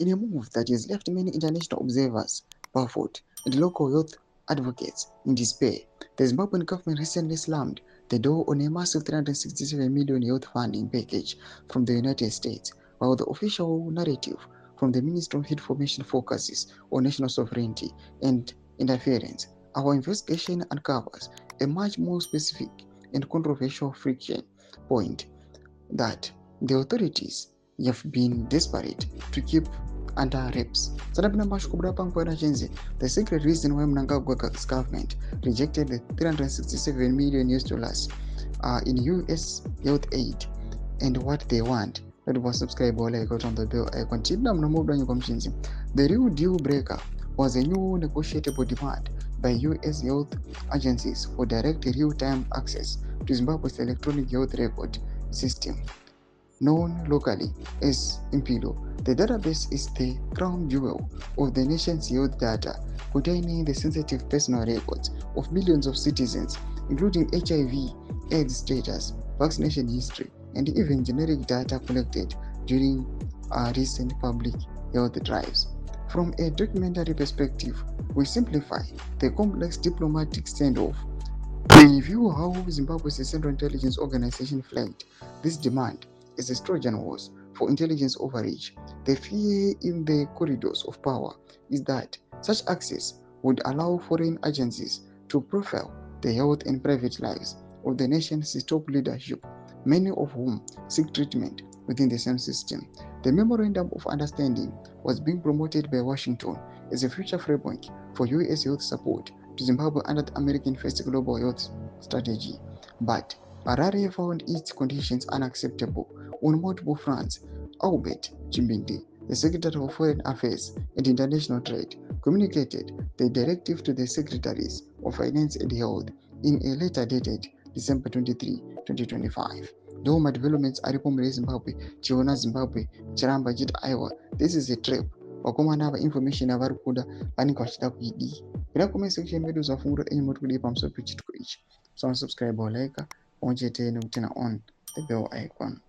in a move that has left many international observers baffled and local youth advocates in despair. The Zimbabwean government recently slammed the door on a massive 367 million youth funding package from the United States, while the official narrative from the Ministry of Information focuses on national sovereignty and interference. Our investigation uncovers a much more specific and controversial friction point that the authorities have been desperate to keep under wraps. The secret reason why Mnangagwa's government rejected the 367 million US dollars in US youth aid and what they want. That was subscribe or like on the bell icon. The real deal breaker was a new negotiable demand by US youth agencies for direct real-time access to Zimbabwe's electronic youth record system, known locally as Impilo. The database is the crown jewel of the nation's youth data, containing the sensitive personal records of millions of citizens, including HIV/AIDS status, vaccination history, and even generic data collected during recent public health drives. From a documentary perspective, we simplify the complex diplomatic standoff. We review how Zimbabwe's Central Intelligence Organization flagged this demand as a Trojan horse for intelligence overreach. The fear in the corridors of power is that such access would allow foreign agencies to profile the health and private lives of the nation's top leadership, many of whom seek treatment within the same system. The Memorandum of Understanding was being promoted by Washington as a future framework for US health support to Zimbabwe under the American First Global Health Strategy. But Harare found its conditions unacceptable on multiple fronts. Albert Chimbindi, the Secretary of Foreign Affairs and International Trade, communicated the directive to the Secretaries of Finance and Health in a letter dated December 23, 2025. Doma developments aripo muri Zimbabwe, chiona Zimbabwe chiramba chiti aiwa, this is a trap. Vakomana ava information avari kuda vanenge vachida kuidii. Ira comment section medu zvafunguro enyu muri kudii pamusoro pechituko ichi. So subscribe or like, onchete nekutina on the bell icon.